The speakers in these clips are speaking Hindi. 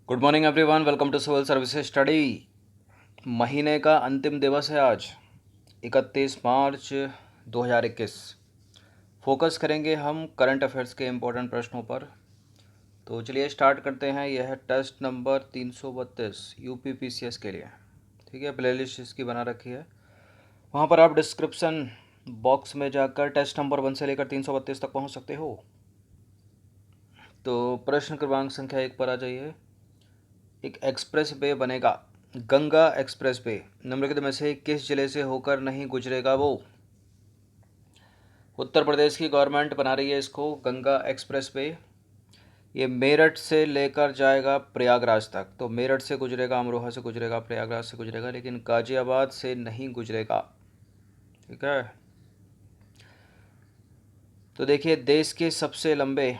Good morning everyone, welcome to civil services study. महीने का अंतिम दिवस है आज 31 मार्च 2021। फोकस करेंगे हम करंट अफेयर्स के इम्पोर्टेंट प्रश्नों पर। तो चलिए स्टार्ट करते हैं। यह है टेस्ट नंबर 332 यूपी पीसीएस के लिए। ठीक है, प्लेलिस्ट इसकी बना रखी है। वहाँ पर आप डिस्क्रिप्शन बॉक्स में जाकर टेस्ट नंबर 1 से लेकर 332 तक पहुँच सकते हो। तो प्रश्न क्रमांक संख्या 1 पर आ जाइए। एक एक्सप्रेस वे बनेगा, गंगा एक्सप्रेस वे निम्नलिखित में से किस जिले से होकर नहीं गुजरेगा? वो उत्तर प्रदेश की गवर्नमेंट बना रही है इसको, गंगा एक्सप्रेस वे। ये मेरठ से लेकर जाएगा प्रयागराज तक। तो मेरठ से गुजरेगा, अमरोहा से गुजरेगा, प्रयागराज से गुजरेगा, लेकिन गाजियाबाद से नहीं गुजरेगा। ठीक है। तो देखिए, देश के सबसे लंबे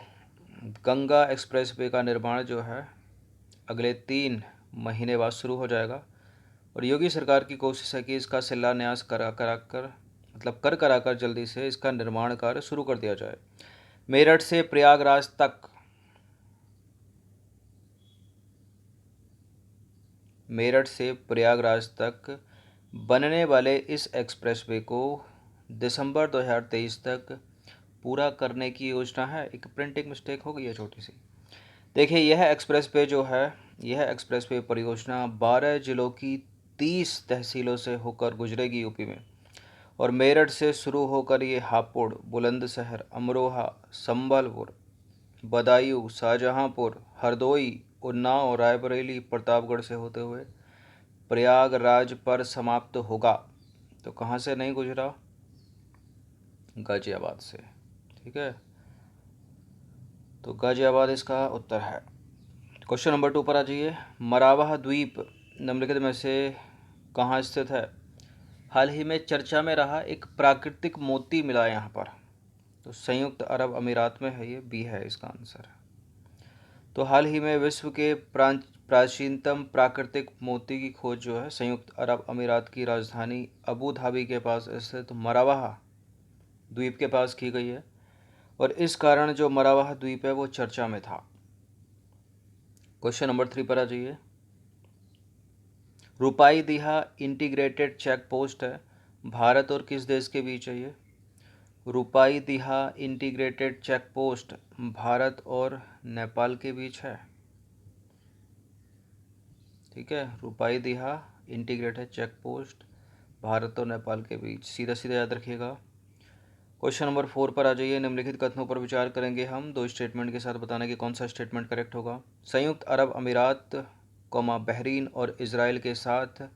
गंगा एक्सप्रेस वे का निर्माण जो है अगले 3 महीने बाद शुरू हो जाएगा। और योगी सरकार की कोशिश है कि इसका शिलान्यास कर जल्दी से इसका निर्माण कार्य शुरू कर दिया जाए। मेरठ से प्रयागराज तक, बनने वाले इस एक्सप्रेसवे को दिसंबर 2023 तक पूरा करने की योजना है। एक प्रिंटिंग मिस्टेक हो गई है छोटी सी। देखिए, यह एक्सप्रेसवे परियोजना 12 जिलों की 30 तहसीलों से होकर गुजरेगी यूपी में। और मेरठ से शुरू होकर ये हापुड़, बुलंदशहर, अमरोहा, संबलपुर, बदायूं, शाहजहांपुर, हरदोई, उन्नाव, रायबरेली, प्रतापगढ़ से होते हुए प्रयागराज पर समाप्त होगा। तो कहाँ से नहीं गुजरा? गाजियाबाद से। ठीक है, तो गाजियाबाद इसका उत्तर है। क्वेश्चन नंबर 2 पर आ जाइए। मरावाह द्वीप निम्नलिखित में से कहाँ स्थित है? हाल ही में चर्चा में रहा एक प्राकृतिक मोती मिला है यहाँ पर। तो संयुक्त अरब अमीरात में है, ये बी है इसका आंसर। तो हाल ही में विश्व के प्राचीनतम प्राकृतिक मोती की खोज जो है संयुक्त अरब अमीरात की राजधानी अबू धाबी के पास स्थित मरावाह द्वीप के पास की गई है। और इस कारण जो मरावाह द्वीप है वो चर्चा में था। क्वेश्चन नंबर 3 पर आ जाइए। रूपाई दिहा इंटीग्रेटेड चेक पोस्ट है, भारत और किस देश के बीच है ये? रूपाई दिहा इंटीग्रेटेड चेक पोस्ट भारत और नेपाल के बीच है। ठीक है, रूपाई दिहा इंटीग्रेटेड चेक पोस्ट भारत और नेपाल के बीच, सीधा सीधा याद रखिएगा। क्वेश्चन नंबर 4 पर आ जाइए। निम्नलिखित कथनों पर विचार करेंगे हम, दो स्टेटमेंट के साथ बताना कि कौन सा स्टेटमेंट करेक्ट होगा। संयुक्त अरब अमीरात बहरीन और इजराइल के साथ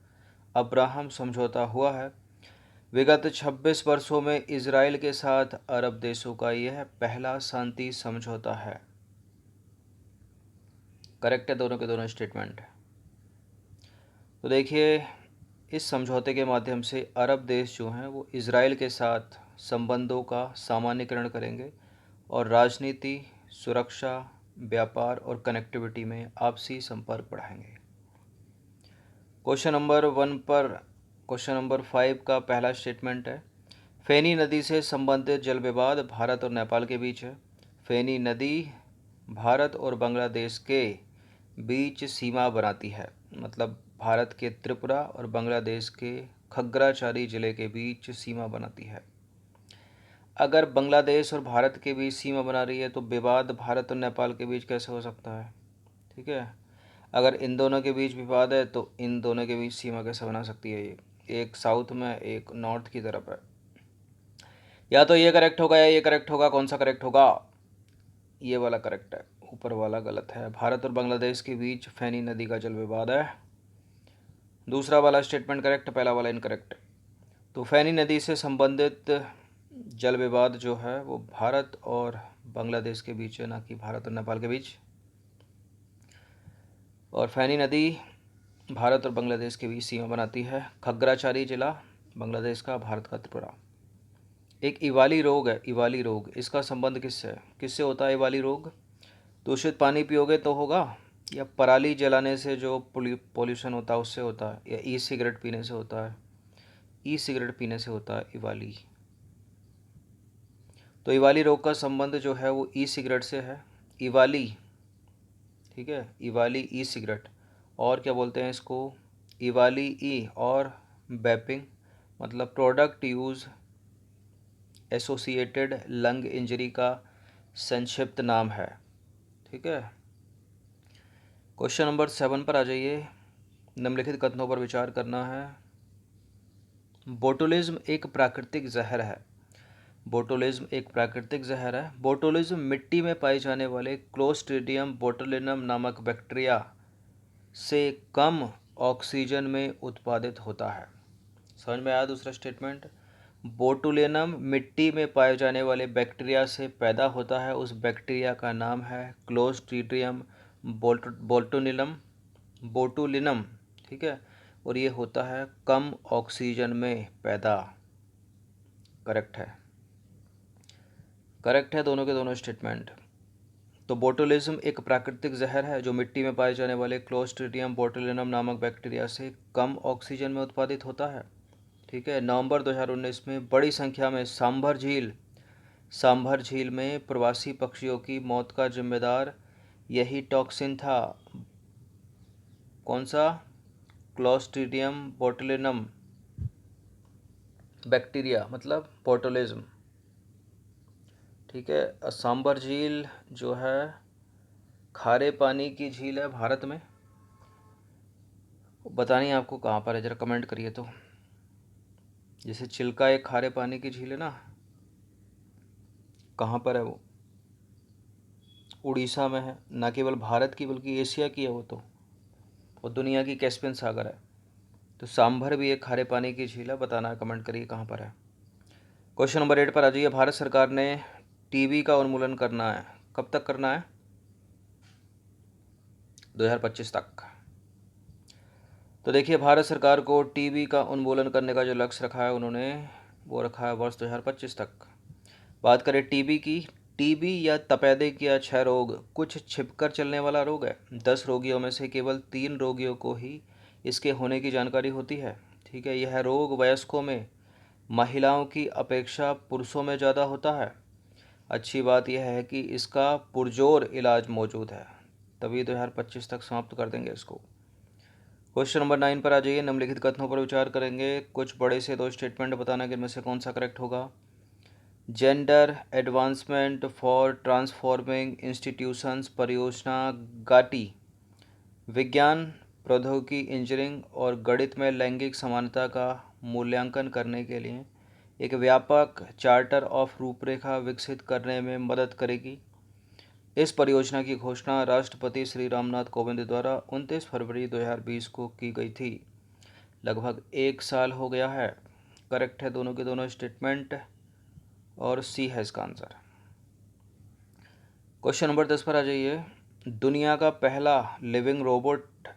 अब्राहम समझौता हुआ है। विगत 26 वर्षों में इजराइल के साथ अरब देशों का यह पहला शांति समझौता है। करेक्ट है दोनों के दोनों स्टेटमेंट। तो देखिए, इस समझौते के माध्यम से अरब देश जो हैं वो इजराइल के साथ संबंधों का सामान्यीकरण करेंगे और राजनीति, सुरक्षा, व्यापार और कनेक्टिविटी में आपसी संपर्क बढ़ाएंगे। क्वेश्चन नंबर 5 का पहला स्टेटमेंट है, फेनी नदी से संबंधित जल विवाद भारत और नेपाल के बीच है। फेनी नदी भारत और बांग्लादेश के बीच सीमा बनाती है। मतलब भारत के त्रिपुरा और बांग्लादेश के खग्राचारी जिले के बीच सीमा बनाती है। अगर बांग्लादेश और भारत के बीच सीमा बना रही है तो विवाद भारत और नेपाल के बीच कैसे हो सकता है? ठीक है, अगर इन दोनों के बीच विवाद है तो इन दोनों के बीच सीमा कैसे बना सकती है? ये एक साउथ में, एक नॉर्थ की तरफ है। या तो ये करेक्ट होगा या ये करेक्ट होगा। कौन सा करेक्ट होगा? ये वाला करेक्ट है, ऊपर वाला गलत है। भारत और बांग्लादेश के बीच फेनी नदी का जल विवाद है। दूसरा वाला स्टेटमेंट करेक्ट, पहला वाला इनकरेक्ट। तो फेनी नदी से संबंधित जल विवाद जो है वो भारत और बांग्लादेश के बीच है, ना कि भारत और नेपाल के बीच। और फेनी नदी भारत और बांग्लादेश के बीच सीमा बनाती है। खग्राचारी जिला बांग्लादेश का, भारत का त्रिपुरा। एक इवाली रोग है, इवाली रोग, इसका संबंध किससे होता है? इवाली रोग दूषित पानी पियोगे तो होगा, या पराली जलाने से जो पोल्यूशन होता है उससे होता है, या ई सिगरेट पीने से होता है? ई सिगरेट पीने से होता है इवाली। तो इवाली रोग का संबंध जो है वो ई सिगरेट से है। इवाली, ठीक है, ईवाली ई सिगरेट, और क्या बोलते हैं इसको, ईवाली ई, और बैपिंग मतलब product use associated lung injury का संक्षिप्त नाम है। ठीक है, क्वेश्चन नंबर 7 पर आ जाइए। निम्नलिखित कथनों पर विचार करना है। बोटुलिज्म एक प्राकृतिक जहर है। बोटुलिज्म एक प्राकृतिक जहर है। बोटुलिज्म मिट्टी में पाए जाने वाले क्लोस्ट्रीडियम बोटुलिनम नामक बैक्टीरिया से कम ऑक्सीजन में उत्पादित होता है। समझ में आया दूसरा स्टेटमेंट? बोटुलिनम मिट्टी में पाए जाने वाले बैक्टीरिया से पैदा होता है। उस बैक्टीरिया का नाम है क्लोस्ट्रीडियम बोटुलिनम। ठीक है, और ये होता है कम ऑक्सीजन में पैदा। करेक्ट है, करेक्ट है दोनों के दोनों स्टेटमेंट। तो बोटुलिज्म एक प्राकृतिक जहर है जो मिट्टी में पाए जाने वाले क्लोस्ट्रीडियम बोटुलिनम नामक बैक्टीरिया से कम ऑक्सीजन में उत्पादित होता है। ठीक है, नवंबर 2019 में बड़ी संख्या में सांभर झील में प्रवासी पक्षियों की मौत का जिम्मेदार यही टॉक्सिन था। कौन सा? क्लोस्ट्रीडियम बोटुलिनम बैक्टीरिया मतलब बोटुलिज्म। ठीक है, सांभर झील जो है खारे पानी की झील है भारत में। बतानी है आपको कहाँ पर है, जरा कमेंट करिए तो। जैसे चिल्का एक खारे पानी की झील है ना, कहाँ पर है वो? उड़ीसा में है। ना केवल भारत की बल्कि एशिया की है वो तो, और दुनिया की कैस्पियन सागर है। तो सांभर भी एक खारे पानी की झील है। बताना है, कमेंट करिए कहाँ पर है। क्वेश्चन नंबर 8 पर आ जाइए। भारत सरकार ने टीबी का उन्मूलन करना है, कब तक करना है? 2025 तक। तो देखिए, भारत सरकार को टीबी का उन्मूलन करने का जो लक्ष्य रखा है उन्होंने, वो रखा है वर्ष 2025 तक। बात करें टीबी की, टीबी या तपेदिक या क्षय रोग कुछ छिपकर चलने वाला रोग है। 10 रोगियों में से केवल 3 रोगियों को ही इसके होने की जानकारी होती है। ठीक है, यह रोग वयस्कों में महिलाओं की अपेक्षा पुरुषों में ज़्यादा होता है। अच्छी बात यह है कि इसका पुरजोर इलाज मौजूद है, तभी 2025 तक समाप्त कर देंगे इसको। क्वेश्चन नंबर 9 पर आ जाइए। निम्नलिखित कथनों पर विचार करेंगे। कुछ बड़े से 2 स्टेटमेंट बताना कि इनमें से कौन सा करेक्ट होगा। Gender advancement for transforming institutions परियोजना गाटी विज्ञान, प्रौद्योगिकी, इंजीनियरिंग और गणित में लैंगिक समानता का मूल्यांकन करने के लिए एक व्यापक चार्टर ऑफ रूपरेखा विकसित करने में मदद करेगी। इस परियोजना की घोषणा राष्ट्रपति श्री रामनाथ कोविंद द्वारा 29 फरवरी 2020 को की गई थी। लगभग 1 साल हो गया है। करेक्ट है दोनों के दोनों स्टेटमेंट, और सी है इसका आंसर। क्वेश्चन नंबर 10 पर आ जाइए। दुनिया का पहला लिविंग रोबोट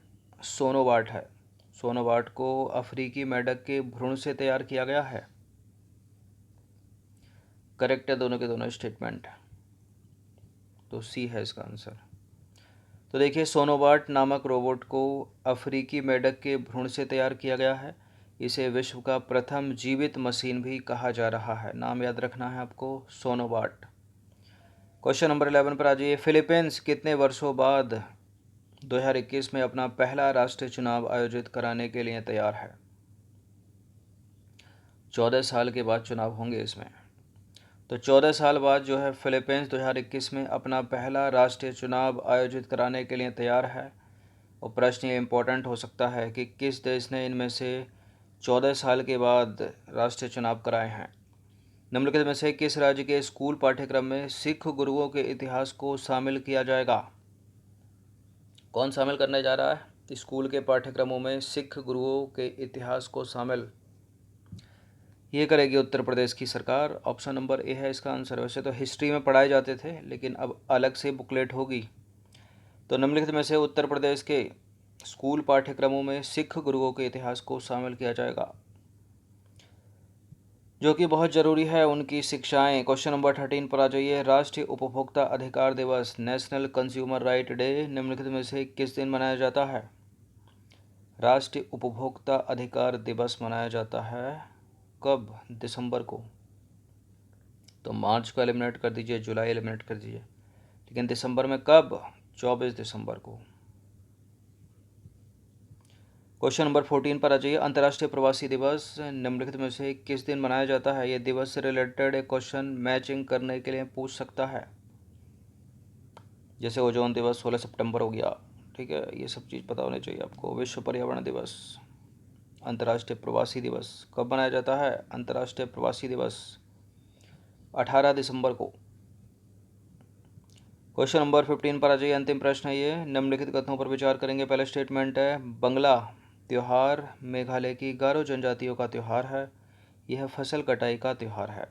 सोनोवाट है। सोनोवाट को अफ्रीकी मेंढक के भ्रूण से तैयार किया गया है। करेक्ट है दोनों के दोनों स्टेटमेंट, तो सी है इसका आंसर। तो देखिए, सोनोवाट नामक रोबोट को अफ्रीकी मेंढक के भ्रूण से तैयार किया गया है। इसे विश्व का प्रथम जीवित मशीन भी कहा जा रहा है। नाम याद रखना है आपको, सोनोवाट। क्वेश्चन नंबर 11 पर आ जाइए। फिलीपींस कितने वर्षों बाद 2021 में अपना पहला राष्ट्रीय चुनाव आयोजित कराने के लिए तैयार है? 14 साल के बाद चुनाव होंगे इसमें। तो 14 साल बाद जो है फिलीपींस 2021 में अपना पहला राष्ट्रीय चुनाव आयोजित कराने के लिए तैयार है। और प्रश्न ये इम्पोर्टेंट हो सकता है कि किस देश ने इनमें से 14 साल के बाद राष्ट्रीय चुनाव कराए हैं। निम्नलिखित में से किस राज्य के स्कूल पाठ्यक्रम में सिख गुरुओं के इतिहास को शामिल किया जाएगा? कौन शामिल करने जा रहा है स्कूल के पाठ्यक्रमों में सिख गुरुओं के इतिहास को शामिल? ये करेगी उत्तर प्रदेश की सरकार। ऑप्शन नंबर ए है इसका आंसर। वैसे तो हिस्ट्री में पढ़ाए जाते थे, लेकिन अब अलग से बुकलेट होगी। तो निम्नलिखित में से उत्तर प्रदेश के स्कूल पाठ्यक्रमों में सिख गुरुओं के इतिहास को शामिल किया जाएगा, जो कि बहुत ज़रूरी है उनकी शिक्षाएं। क्वेश्चन नंबर 13 पर आ जाइए। राष्ट्रीय उपभोक्ता अधिकार दिवस नेशनल कंज्यूमर राइट डे निम्नलिखित में से किस दिन मनाया जाता है? राष्ट्रीय उपभोक्ता अधिकार दिवस मनाया जाता है कब? दिसंबर को। तो मार्च को एलिमिनेट कर दीजिए, जुलाई एलिमिनेट कर दीजिए, लेकिन दिसंबर में कब? 24 दिसंबर को। क्वेश्चन नंबर 14 पर आ जाइए। अंतर्राष्ट्रीय प्रवासी दिवस निम्नलिखित में से किस दिन मनाया जाता है? ये दिवस से रिलेटेड एक क्वेश्चन मैचिंग करने के लिए पूछ सकता है। जैसे ओजोन दिवस 16 सितंबर हो गया, ठीक है, ये सब चीज़ पता होनी चाहिए आपको। विश्व पर्यावरण दिवस, अंतर्राष्ट्रीय प्रवासी दिवस कब मनाया जाता है? अंतर्राष्ट्रीय प्रवासी दिवस 18 दिसंबर को। क्वेश्चन नंबर 15 पर आ जाइए। अंतिम प्रश्न है ये। निम्नलिखित कथनों पर विचार करेंगे। पहला स्टेटमेंट है, बंगला त्योहार मेघालय की गारो जनजातियों का त्यौहार है। यह फसल कटाई का त्यौहार है।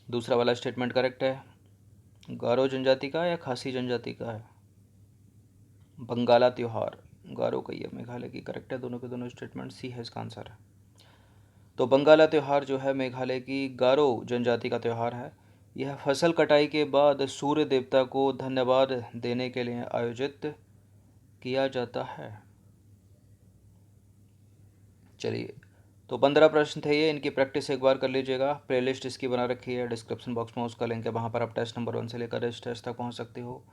दूसरा वाला स्टेटमेंट करेक्ट है। गारो जनजाति का या खासी जनजाति का है? बंगाला त्योहार गारो का ही है, मेघालय की। करेक्ट है दोनों के दोनों स्टेटमेंट। सी है इसका आंसर। तो बंगाला त्यौहार जो है मेघालय की गारो जनजाति का त्यौहार है। यह फसल कटाई के बाद सूर्य देवता को धन्यवाद देने के लिए आयोजित किया जाता है। चलिए, तो 15 प्रश्न थे ये, इनकी प्रैक्टिस एक बार कर लीजिएगा। प्लेलिस्ट इसकी बना रखी है, डिस्क्रिप्शन बॉक्स में उसका लिंक है, वहाँ पर आप टेस्ट नंबर 1 से लेकर इस टेस्ट तक पहुँच सकते हो।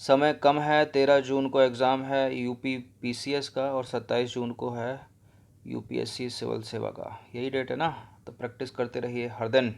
समय कम है, 13 जून को एग्ज़ाम है यूपी पीसीएस का और 27 जून को है यूपीएससी सिविल सेवा का। यही डेट है ना? तो प्रैक्टिस करते रहिए हर दिन।